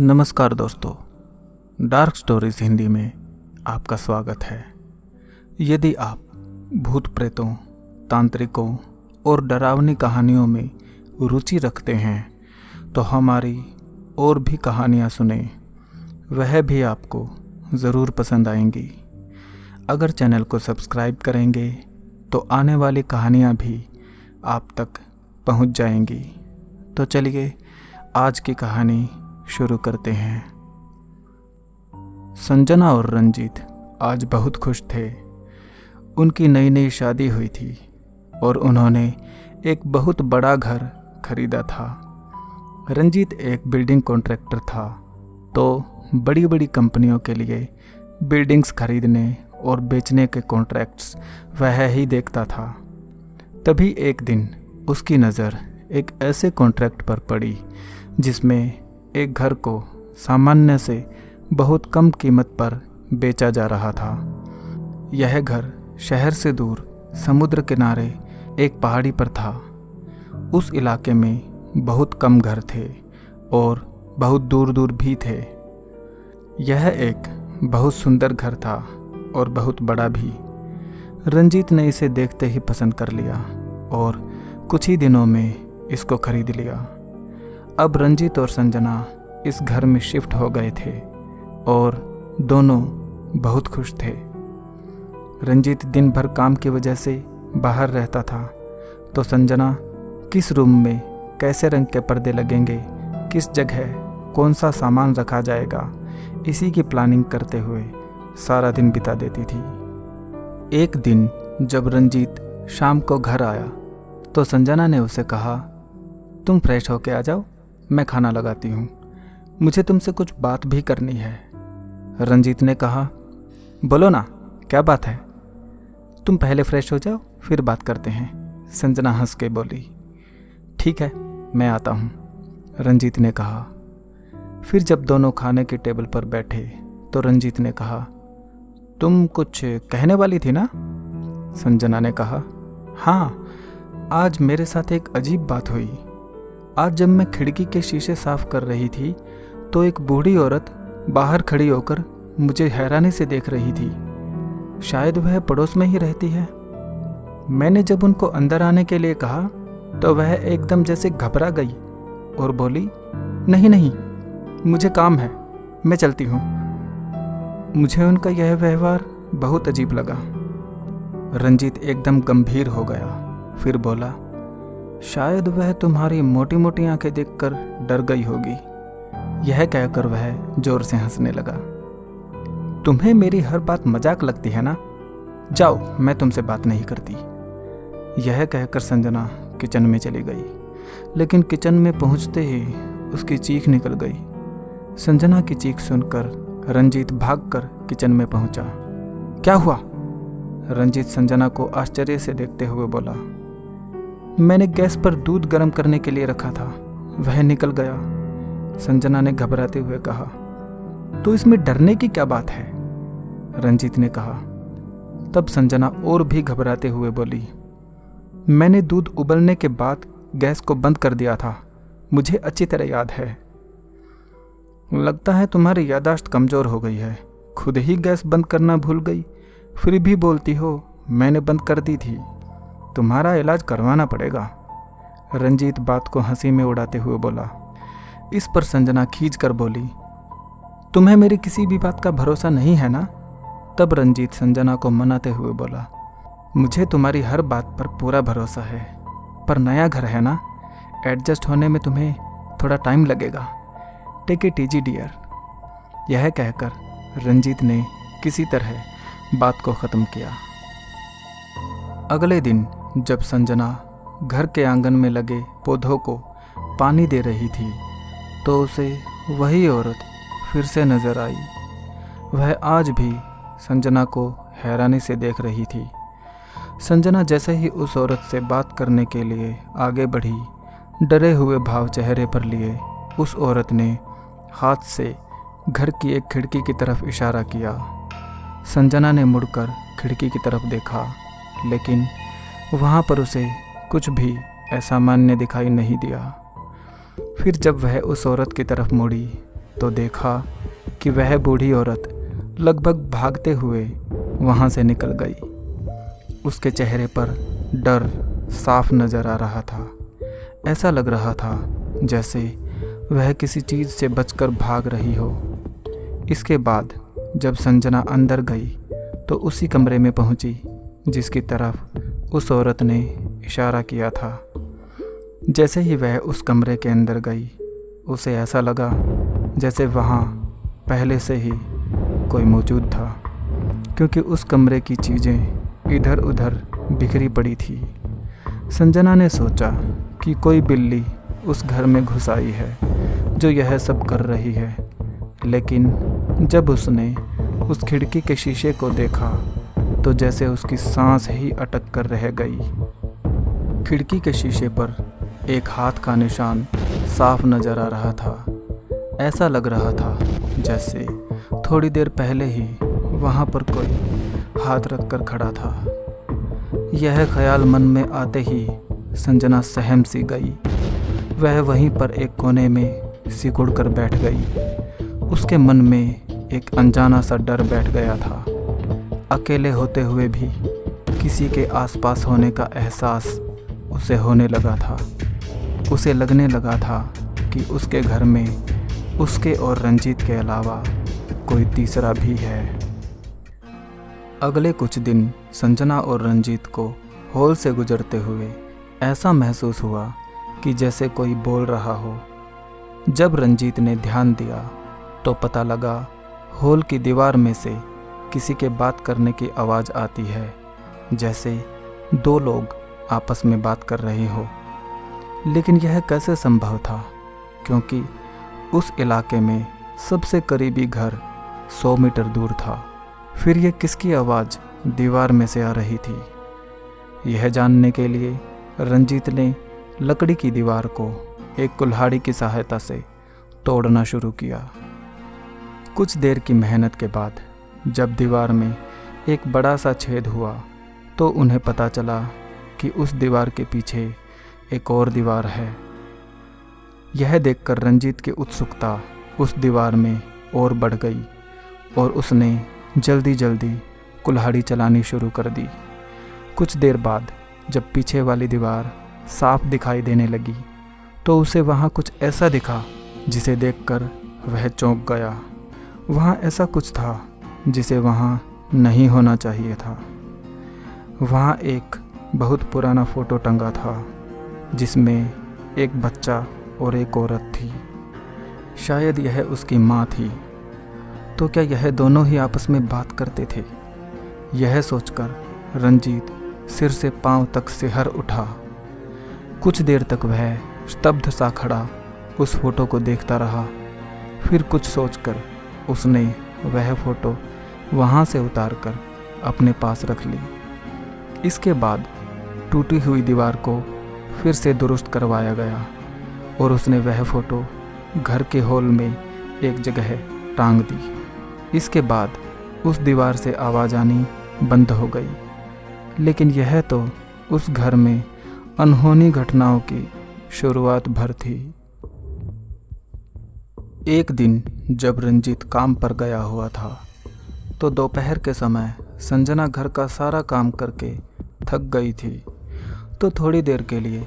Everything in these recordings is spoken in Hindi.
नमस्कार दोस्तों, डार्क स्टोरीज हिंदी में आपका स्वागत है। यदि आप भूत प्रेतों, तांत्रिकों और डरावनी कहानियों में रुचि रखते हैं तो हमारी और भी कहानियाँ सुने, वह भी आपको ज़रूर पसंद आएंगी। अगर चैनल को सब्सक्राइब करेंगे तो आने वाली कहानियाँ भी आप तक पहुँच जाएंगी। तो चलिए आज की कहानी शुरू करते हैं। संजना और रंजीत आज बहुत खुश थे। उनकी नई नई शादी हुई थी और उन्होंने एक बहुत बड़ा घर खरीदा था। रंजीत एक बिल्डिंग कॉन्ट्रैक्टर था, तो बड़ी बड़ी कंपनियों के लिए बिल्डिंग्स खरीदने और बेचने के कॉन्ट्रैक्ट्स वह ही देखता था। तभी एक दिन उसकी नज़र एक ऐसे कॉन्ट्रैक्ट पर पड़ी जिसमें एक घर को सामान्य से बहुत कम कीमत पर बेचा जा रहा था। यह घर शहर से दूर समुद्र किनारे एक पहाड़ी पर था। उस इलाके में बहुत कम घर थे और बहुत दूर दूर भी थे। यह एक बहुत सुंदर घर था और बहुत बड़ा भी। रंजीत ने इसे देखते ही पसंद कर लिया और कुछ ही दिनों में इसको खरीद लिया। अब रंजीत और संजना इस घर में शिफ्ट हो गए थे और दोनों बहुत खुश थे। रंजीत दिन भर काम की वजह से बाहर रहता था, तो संजना किस रूम में कैसे रंग के पर्दे लगेंगे, किस जगह कौन सा सामान रखा जाएगा, इसी की प्लानिंग करते हुए सारा दिन बिता देती थी। एक दिन जब रंजीत शाम को घर आया तो संजना ने उसे कहा, तुम फ्रेश होके आ जाओ, मैं खाना लगाती हूँ, मुझे तुमसे कुछ बात भी करनी है। रंजीत ने कहा, बोलो ना, क्या बात है? तुम पहले फ्रेश हो जाओ, फिर बात करते हैं। संजना हंस के बोली, ठीक है, मैं आता हूँ, रंजीत ने कहा। फिर जब दोनों खाने के टेबल पर बैठे तो रंजीत ने कहा, तुम कुछ कहने वाली थी ना? संजना ने कहा, हाँ, आज मेरे साथ एक अजीब बात हुई। आज जब मैं खिड़की के शीशे साफ कर रही थी तो एक बूढ़ी औरत बाहर खड़ी होकर मुझे हैरानी से देख रही थी। शायद वह पड़ोस में ही रहती है। मैंने जब उनको अंदर आने के लिए कहा तो वह एकदम जैसे घबरा गई और बोली, नहीं नहीं, मुझे काम है, मैं चलती हूँ। मुझे उनका यह व्यवहार बहुत अजीब लगा। रंजीत एकदम गंभीर हो गया, फिर बोला, शायद वह तुम्हारी मोटी मोटी आंखें देखकर डर गई होगी। यह कहकर वह जोर से हंसने लगा। तुम्हें मेरी हर बात मजाक लगती है ना? जाओ, मैं तुमसे बात नहीं करती। यह कहकर संजना किचन में चली गई, लेकिन किचन में पहुंचते ही उसकी चीख निकल गई। संजना की चीख सुनकर रंजीत भागकर किचन में पहुंचा। क्या हुआ? रंजीत संजना को आश्चर्य से देखते हुए बोला, मैंने गैस पर दूध गर्म करने के लिए रखा था, वह निकल गया। संजना ने घबराते हुए कहा, तो इसमें डरने की क्या बात है? रंजीत ने कहा। तब संजना और भी घबराते हुए बोली, मैंने दूध उबलने के बाद गैस को बंद कर दिया था, मुझे अच्छी तरह याद है। लगता है तुम्हारी याददाश्त कमज़ोर हो गई है, खुद ही गैस बंद करना भूल गई, फिर भी बोलती हो मैंने बंद कर दी थी। तुम्हारा इलाज करवाना पड़ेगा। रंजीत बात को हंसी में उड़ाते हुए बोला। इस पर संजना खींच कर बोली, तुम्हें मेरी किसी भी बात का भरोसा नहीं है ना? तब रंजीत संजना को मनाते हुए बोला, मुझे तुम्हारी हर बात पर पूरा भरोसा है, पर नया घर है ना, एडजस्ट होने में तुम्हें थोड़ा टाइम लगेगा। Take it easy dear. यह कहकर रंजीत ने किसी तरह बात को ख़त्म किया। अगले दिन जब संजना घर के आंगन में लगे पौधों को पानी दे रही थी तो उसे वही औरत फिर से नज़र आई। वह आज भी संजना को हैरानी से देख रही थी। संजना जैसे ही उस औरत से बात करने के लिए आगे बढ़ी, डरे हुए भाव चेहरे पर लिए उस औरत ने हाथ से घर की एक खिड़की की तरफ इशारा किया। संजना ने मुड़कर खिड़की की तरफ देखा, लेकिन वहाँ पर उसे कुछ भी असामान्य दिखाई नहीं दिया। फिर जब वह उस औरत की तरफ मुड़ी तो देखा कि वह बूढ़ी औरत लगभग भागते हुए वहाँ से निकल गई। उसके चेहरे पर डर साफ नज़र आ रहा था। ऐसा लग रहा था जैसे वह किसी चीज़ से बचकर भाग रही हो। इसके बाद जब संजना अंदर गई तो उसी कमरे में पहुंची जिसकी तरफ उस औरत ने इशारा किया था। जैसे ही वह उस कमरे के अंदर गई, उसे ऐसा लगा जैसे वहाँ पहले से ही कोई मौजूद था, क्योंकि उस कमरे की चीज़ें इधर उधर बिखरी पड़ी थी। संजना ने सोचा कि कोई बिल्ली उस घर में घुस आई है जो यह सब कर रही है, लेकिन जब उसने उस खिड़की के शीशे को देखा तो जैसे उसकी सांस ही अटक कर रह गई। खिड़की के शीशे पर एक हाथ का निशान साफ नज़र आ रहा था। ऐसा लग रहा था जैसे थोड़ी देर पहले ही वहाँ पर कोई हाथ रख कर खड़ा था। यह ख्याल मन में आते ही संजना सहम सी गई। वह वहीं पर एक कोने में सिकुड़ कर बैठ गई। उसके मन में एक अनजाना सा डर बैठ गया था। अकेले होते हुए भी किसी के आसपास होने का एहसास उसे होने लगा था। उसे लगने लगा था कि उसके घर में उसके और रंजीत के अलावा कोई तीसरा भी है। अगले कुछ दिन संजना और रंजीत को हॉल से गुजरते हुए ऐसा महसूस हुआ कि जैसे कोई बोल रहा हो। जब रंजीत ने ध्यान दिया तो पता लगा हॉल की दीवार में से किसी के बात करने की आवाज़ आती है, जैसे दो लोग आपस में बात कर रहे हो। लेकिन यह कैसे संभव था, क्योंकि उस इलाके में सबसे करीबी घर 100 मीटर दूर था। फिर यह किसकी आवाज़ दीवार में से आ रही थी? यह जानने के लिए रंजीत ने लकड़ी की दीवार को एक कुल्हाड़ी की सहायता से तोड़ना शुरू किया। कुछ देर की मेहनत के बाद जब दीवार में एक बड़ा सा छेद हुआ तो उन्हें पता चला कि उस दीवार के पीछे एक और दीवार है। यह देखकर रंजीत की उत्सुकता उस दीवार में और बढ़ गई और उसने जल्दी जल्दी कुल्हाड़ी चलानी शुरू कर दी। कुछ देर बाद जब पीछे वाली दीवार साफ दिखाई देने लगी तो उसे वहाँ कुछ ऐसा दिखा जिसे देखकर वह चौंक गया। वहाँ ऐसा कुछ था जिसे वहाँ नहीं होना चाहिए था। वहाँ एक बहुत पुराना फ़ोटो टंगा था जिसमें एक बच्चा और एक औरत थी। शायद यह उसकी माँ थी। तो क्या यह दोनों ही आपस में बात करते थे? यह सोचकर रंजीत सिर से पांव तक सिहर उठा। कुछ देर तक वह स्तब्ध सा खड़ा उस फोटो को देखता रहा। फिर कुछ सोचकर उसने वह फ़ोटो वहाँ से उतारकर अपने पास रख ली। इसके बाद टूटी हुई दीवार को फिर से दुरुस्त करवाया गया और उसने वह फ़ोटो घर के हॉल में एक जगह टांग दी। इसके बाद उस दीवार से आवाज़ आनी बंद हो गई। लेकिन यह तो उस घर में अनहोनी घटनाओं की शुरुआत भर थी। एक दिन जब रंजीत काम पर गया हुआ था तो दोपहर के समय संजना घर का सारा काम करके थक गई थी, तो थोड़ी देर के लिए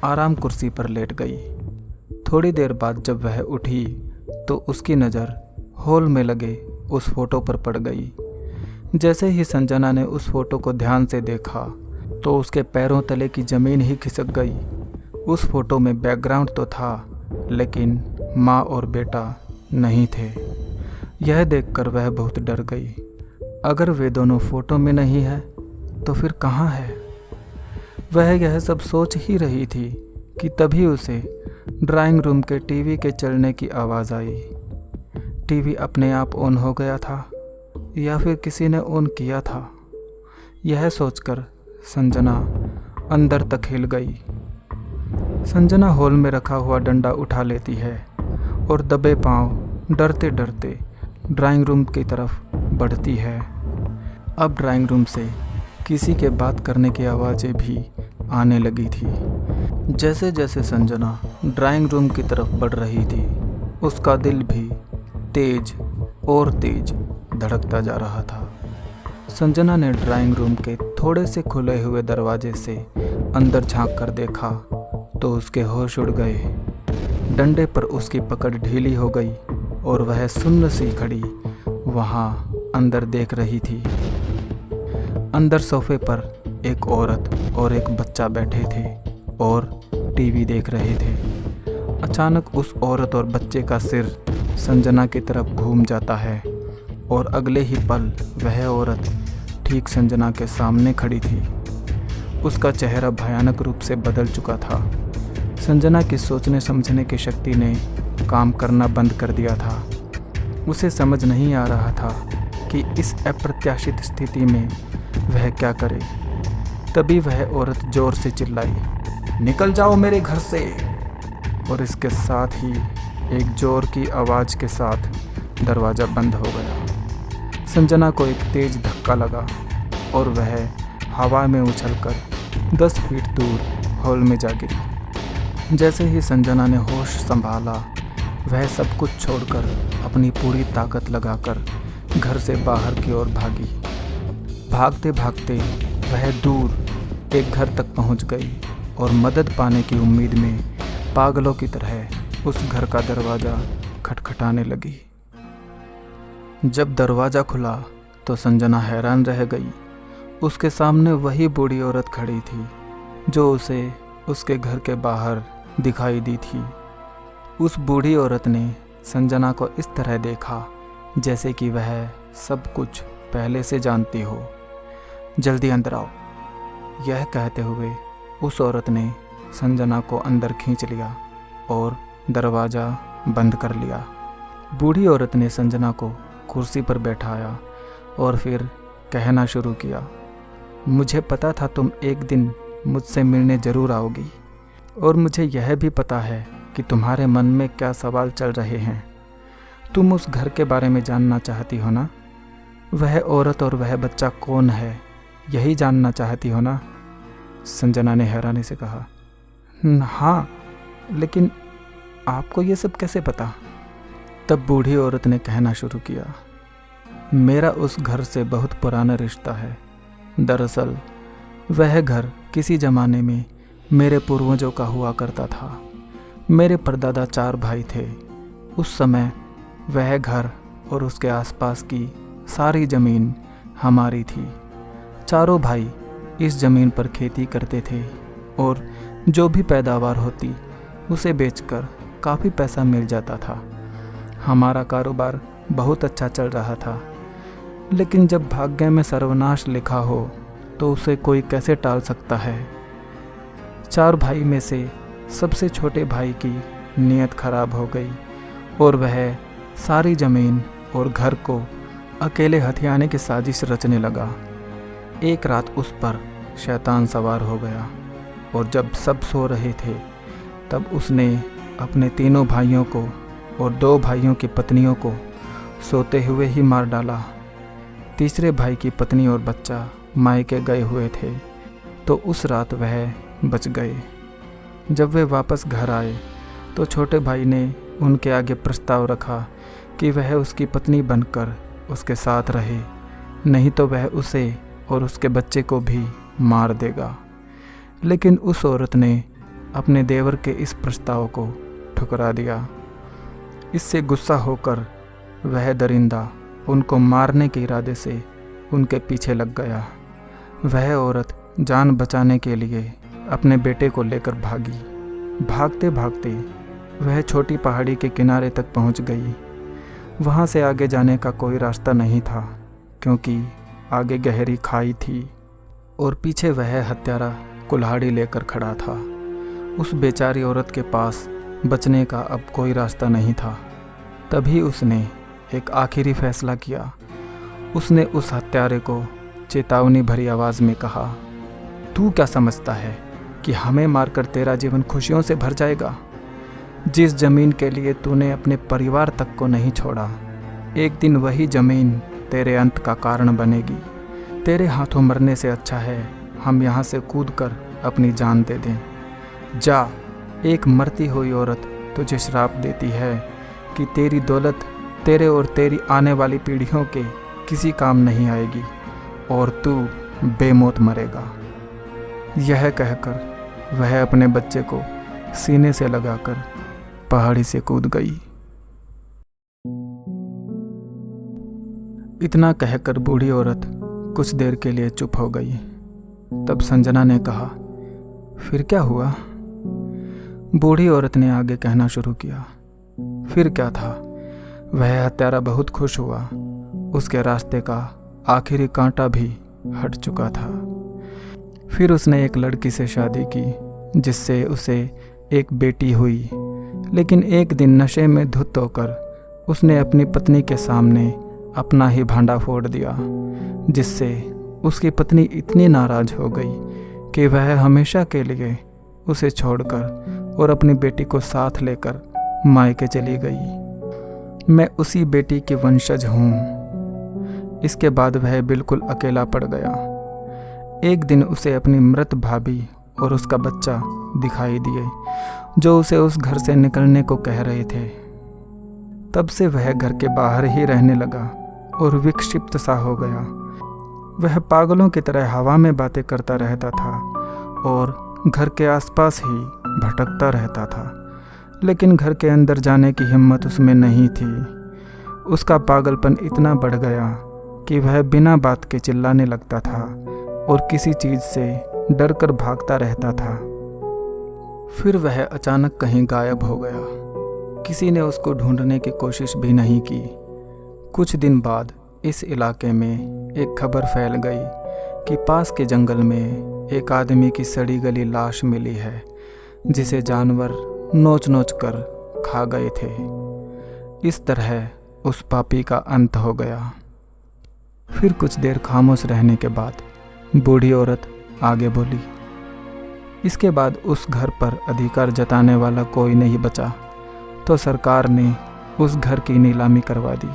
आराम कुर्सी पर लेट गई। थोड़ी देर बाद जब वह उठी तो उसकी नज़र हॉल में लगे उस फोटो पर पड़ गई। जैसे ही संजना ने उस फोटो को ध्यान से देखा तो उसके पैरों तले की ज़मीन ही खिसक गई। उस फोटो में बैकग्राउंड तो था, लेकिन माँ और बेटा नहीं थे। यह देखकर वह बहुत डर गई। अगर वे दोनों फोटो में नहीं है तो फिर कहाँ है? वह यह सब सोच ही रही थी कि तभी उसे ड्राइंग रूम के टीवी के चलने की आवाज़ आई। टीवी अपने आप ऑन हो गया था या फिर किसी ने ऑन किया था? यह सोचकर संजना अंदर तक हिल गई। संजना हॉल में रखा हुआ डंडा उठा लेती है और दबे पांव डरते डरते ड्राइंग रूम की तरफ बढ़ती है। अब ड्राइंग रूम से किसी के बात करने की आवाज़ें भी आने लगी थी। जैसे जैसे संजना ड्राइंग रूम की तरफ बढ़ रही थी, उसका दिल भी तेज और तेज धड़कता जा रहा था। संजना ने ड्राइंग रूम के थोड़े से खुले हुए दरवाजे से अंदर झांक कर देखा तो उसके होश उड़ गए। डंडे पर उसकी पकड़ ढीली हो गई और वह सुन्न सी खड़ी वहाँ अंदर देख रही थी। अंदर सोफे पर एक औरत और एक बच्चा बैठे थे और टीवी देख रहे थे। अचानक उस औरत और बच्चे का सिर संजना की तरफ घूम जाता है और अगले ही पल वह औरत ठीक संजना के सामने खड़ी थी। उसका चेहरा भयानक रूप से बदल चुका था। संजना की सोचने समझने की शक्ति ने काम करना बंद कर दिया था। उसे समझ नहीं आ रहा था कि इस अप्रत्याशित स्थिति में वह क्या करे। तभी वह औरत जोर से चिल्लाई, निकल जाओ मेरे घर से। और इसके साथ ही एक जोर की आवाज़ के साथ दरवाज़ा बंद हो गया। संजना को एक तेज धक्का लगा और वह हवा में उछलकर 10 फीट दूर हॉल में जा गिरी। जैसे ही संजना ने होश संभाला, वह सब कुछ छोड़कर अपनी पूरी ताकत लगाकर घर से बाहर की ओर भागी। भागते भागते वह दूर एक घर तक पहुंच गई और मदद पाने की उम्मीद में पागलों की तरह उस घर का दरवाज़ा खटखटाने लगी। जब दरवाज़ा खुला तो संजना हैरान रह गई। उसके सामने वही बूढ़ी औरत खड़ी थी जो उसे उसके घर के बाहर दिखाई दी थी। उस बूढ़ी औरत ने संजना को इस तरह देखा जैसे कि वह सब कुछ पहले से जानती हो। जल्दी अंदर आओ, यह कहते हुए उस औरत ने संजना को अंदर खींच लिया और दरवाज़ा बंद कर लिया। बूढ़ी औरत ने संजना को कुर्सी पर बैठाया और फिर कहना शुरू किया, मुझे पता था तुम एक दिन मुझसे मिलने ज़रूर आओगी और मुझे यह भी पता है कि तुम्हारे मन में क्या सवाल चल रहे हैं। तुम उस घर के बारे में जानना चाहती हो ना? वह औरत और वह बच्चा कौन है, यही जानना चाहती हो ना? संजना ने हैरानी से कहा, हाँ, लेकिन आपको ये सब कैसे पता? तब बूढ़ी औरत ने कहना शुरू किया, मेरा उस घर से बहुत पुराना रिश्ता है। दरअसल वह घर किसी ज़माने में मेरे पूर्वजों का हुआ करता था। मेरे परदादा 4 भाई थे। उस समय वह घर और उसके आसपास की सारी ज़मीन हमारी थी। चारों भाई इस ज़मीन पर खेती करते थे और जो भी पैदावार होती उसे बेचकर काफ़ी पैसा मिल जाता था। हमारा कारोबार बहुत अच्छा चल रहा था, लेकिन जब भाग्य में सर्वनाश लिखा हो तो उसे कोई कैसे टाल सकता है। 4 भाई में से सबसे छोटे भाई की नीयत खराब हो गई और वह सारी ज़मीन और घर को अकेले हथियाने की साजिश रचने लगा। एक रात उस पर शैतान सवार हो गया और जब सब सो रहे थे तब उसने अपने तीनों भाइयों को और 2 भाइयों की पत्नियों को सोते हुए ही मार डाला। तीसरे भाई की पत्नी और बच्चा मायके गए हुए थे तो उस रात वह बच गए। जब वे वापस घर आए तो छोटे भाई ने उनके आगे प्रस्ताव रखा कि वह उसकी पत्नी बनकर उसके साथ रहे, नहीं तो वह उसे और उसके बच्चे को भी मार देगा। लेकिन उस औरत ने अपने देवर के इस प्रस्ताव को ठुकरा दिया। इससे गुस्सा होकर वह दरिंदा उनको मारने के इरादे से उनके पीछे लग गया। वह औरत जान बचाने के लिए अपने बेटे को लेकर भागी। भागते भागते वह छोटी पहाड़ी के किनारे तक पहुंच गई। वहां से आगे जाने का कोई रास्ता नहीं था क्योंकि आगे गहरी खाई थी और पीछे वह हत्यारा कुल्हाड़ी लेकर खड़ा था। उस बेचारी औरत के पास बचने का अब कोई रास्ता नहीं था। तभी उसने एक आखिरी फैसला किया। उसने उस हत्यारे को चेतावनी भरी आवाज़ में कहा, तू क्या समझता है कि हमें मारकर तेरा जीवन खुशियों से भर जाएगा? जिस ज़मीन के लिए तूने अपने परिवार तक को नहीं छोड़ा, एक दिन वही ज़मीन तेरे अंत का कारण बनेगी। तेरे हाथों मरने से अच्छा है हम यहाँ से कूदकर अपनी जान दे दें। जा, एक मरती हुई औरत तुझे श्राप देती है कि तेरी दौलत तेरे और तेरी आने वाली पीढ़ियों के किसी काम नहीं आएगी और तू बेमौत मरेगा। यह कहकर वह अपने बच्चे को सीने से लगाकर पहाड़ी से कूद गई। इतना कहकर बूढ़ी औरत कुछ देर के लिए चुप हो गई। तब संजना ने कहा, फिर क्या हुआ? बूढ़ी औरत ने आगे कहना शुरू किया। फिर क्या था, वह हत्यारा बहुत खुश हुआ। उसके रास्ते का आखिरी कांटा भी हट चुका था। फिर उसने एक लड़की से शादी की जिससे उसे एक बेटी हुई। लेकिन एक दिन नशे में धुत होकर उसने अपनी पत्नी के सामने अपना ही भांडा फोड़ दिया, जिससे उसकी पत्नी इतनी नाराज हो गई कि वह हमेशा के लिए उसे छोड़कर और अपनी बेटी को साथ लेकर मायके चली गई। मैं उसी बेटी की वंशज हूँ। इसके बाद वह बिल्कुल अकेला पड़ गया। एक दिन उसे अपनी मृत भाभी और उसका बच्चा दिखाई दिए जो उसे उस घर से निकलने को कह रहे थे। तब से वह घर के बाहर ही रहने लगा और विक्षिप्त सा हो गया। वह पागलों की तरह हवा में बातें करता रहता था और घर के आसपास ही भटकता रहता था, लेकिन घर के अंदर जाने की हिम्मत उसमें नहीं थी। उसका पागलपन इतना बढ़ गया कि वह बिना बात के चिल्लाने लगता था और किसी चीज़ से डर कर भागता रहता था। फिर वह अचानक कहीं गायब हो गया। किसी ने उसको ढूंढने की कोशिश भी नहीं की। कुछ दिन बाद इस इलाके में एक खबर फैल गई कि पास के जंगल में एक आदमी की सड़ी गली लाश मिली है, जिसे जानवर नोच नोच कर खा गए थे। इस तरह उस पापी का अंत हो गया। फिर कुछ देर खामोश रहने के बाद बूढ़ी औरत आगे बोली, इसके बाद उस घर पर अधिकार जताने वाला कोई नहीं बचा, तो सरकार ने उस घर की नीलामी करवा दी।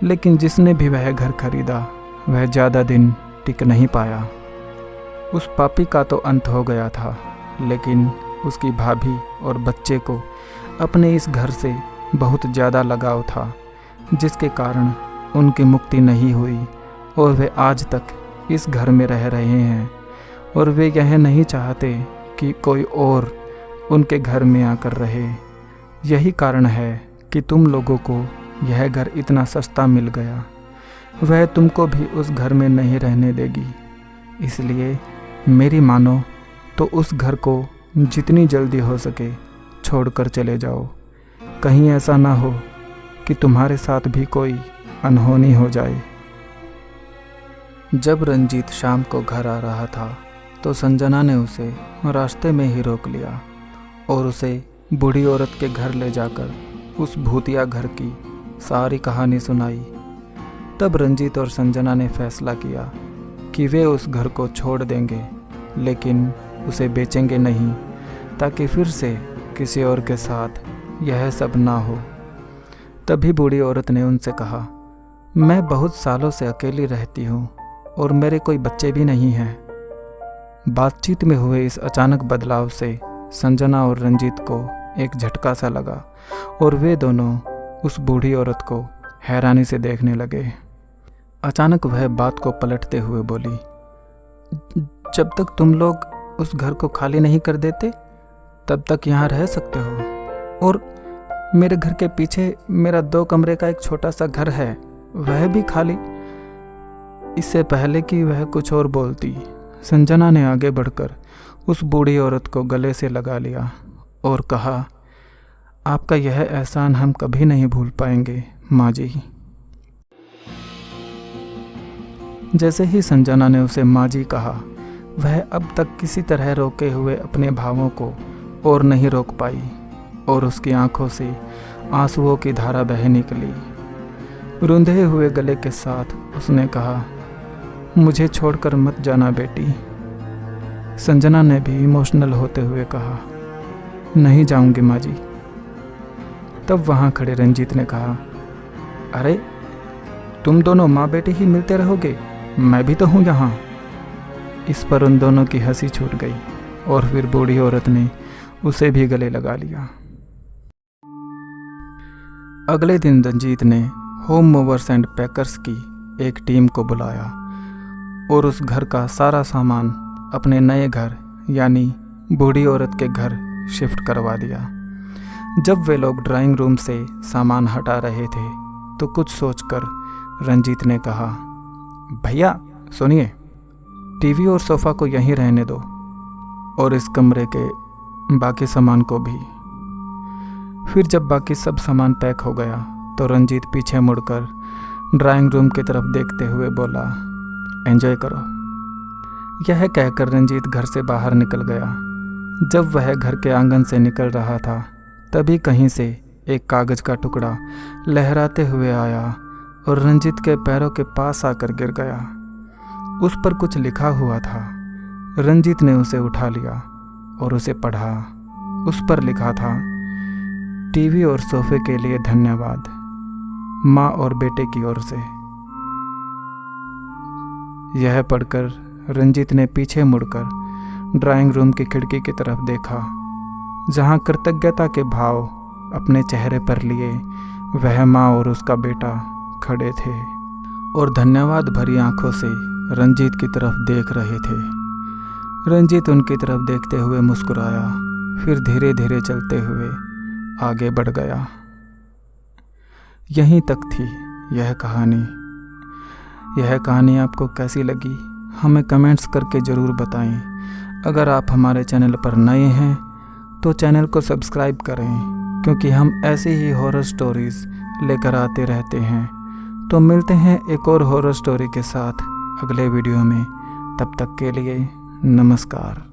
लेकिन जिसने भी वह घर खरीदा वह ज़्यादा दिन टिक नहीं पाया। उस पापी का तो अंत हो गया था, लेकिन उसकी भाभी और बच्चे को अपने इस घर से बहुत ज़्यादा लगाव था, जिसके कारण उनकी मुक्ति नहीं हुई और वे आज तक इस घर में रह रहे हैं। और वे यह नहीं चाहते कि कोई और उनके घर में आकर रहे। यही कारण है कि तुम लोगों को यह घर इतना सस्ता मिल गया। वह तुमको भी उस घर में नहीं रहने देगी। इसलिए मेरी मानो तो उस घर को जितनी जल्दी हो सके छोड़कर चले जाओ। कहीं ऐसा ना हो कि तुम्हारे साथ भी कोई अनहोनी हो जाए। जब रंजीत शाम को घर आ रहा था तो संजना ने उसे रास्ते में ही रोक लिया और उसे बूढ़ी औरत के घर ले जाकर उस भूतिया घर की सारी कहानी सुनाई। तब रंजीत और संजना ने फैसला किया कि वे उस घर को छोड़ देंगे, लेकिन उसे बेचेंगे नहीं, ताकि फिर से किसी और के साथ यह सब ना हो। तभी बूढ़ी औरत ने उनसे कहा, मैं बहुत सालों से अकेली रहती हूँ और मेरे कोई बच्चे भी नहीं हैं। बातचीत में हुए इस अचानक बदलाव से संजना और रंजीत को एक झटका सा लगा और वे दोनों उस बूढ़ी औरत को हैरानी से देखने लगे। अचानक वह बात को पलटते हुए बोली, जब तक तुम लोग उस घर को खाली नहीं कर देते तब तक यहाँ रह सकते हो। और मेरे घर के पीछे मेरा 2 कमरे का एक छोटा सा घर है, वह भी खाली। इससे पहले कि वह कुछ और बोलती, संजना ने आगे बढ़कर उस बूढ़ी औरत को गले से लगा लिया और कहा, आपका यह एहसान हम कभी नहीं भूल पाएंगे माँ जी। जैसे ही संजना ने उसे माँ जी कहा, वह अब तक किसी तरह रोके हुए अपने भावों को और नहीं रोक पाई और उसकी आंखों से आंसुओं की धारा बह निकली। रुंधे हुए गले के साथ उसने कहा, मुझे छोड़कर मत जाना बेटी। संजना ने भी इमोशनल होते हुए कहा, नहीं जाऊंगी माँ जी। तब वहाँ खड़े रंजीत ने कहा, अरे तुम दोनों माँ बेटी ही मिलते रहोगे, मैं भी तो हूँ यहाँ। इस पर उन दोनों की हंसी छूट गई और फिर बूढ़ी औरत ने उसे भी गले लगा लिया। अगले दिन रंजीत ने होम मूवर्स एंड पैकर्स की एक टीम को बुलाया और उस घर का सारा सामान अपने नए घर यानी बूढ़ी औरत के घर शिफ्ट करवा दिया। जब वे लोग ड्राइंग रूम से सामान हटा रहे थे तो कुछ सोचकर रंजीत ने कहा, भैया सुनिए, टीवी और सोफ़ा को यहीं रहने दो और इस कमरे के बाकी सामान को भी। फिर जब बाकी सब सामान पैक हो गया तो रंजीत पीछे मुड़कर ड्राइंग रूम की तरफ देखते हुए बोला, एंजॉय करो। यह कहकर रंजीत घर से बाहर निकल गया। जब वह घर के आंगन से निकल रहा था तभी कहीं से एक कागज़ का टुकड़ा लहराते हुए आया और रंजीत के पैरों के पास आकर गिर गया। उस पर कुछ लिखा हुआ था। रंजीत ने उसे उठा लिया और उसे पढ़ा। उस पर लिखा था, टीवी और सोफे के लिए धन्यवाद, माँ और बेटे की ओर से। यह पढ़कर रंजीत ने पीछे मुड़कर ड्राइंग रूम की खिड़की की तरफ देखा, जहाँ कृतज्ञता के भाव अपने चेहरे पर लिए वह माँ और उसका बेटा खड़े थे और धन्यवाद भरी आंखों से रंजीत की तरफ देख रहे थे। रंजीत उनकी तरफ देखते हुए मुस्कुराया, फिर धीरे धीरे चलते हुए आगे बढ़ गया। यहीं तक थी यह कहानी। यह कहानी आपको कैसी लगी हमें कमेंट्स करके ज़रूर बताएं। अगर आप हमारे चैनल पर नए हैं तो चैनल को सब्सक्राइब करें, क्योंकि हम ऐसी ही हॉरर स्टोरीज़ लेकर आते रहते हैं। तो मिलते हैं एक और हॉरर स्टोरी के साथ अगले वीडियो में। तब तक के लिए नमस्कार।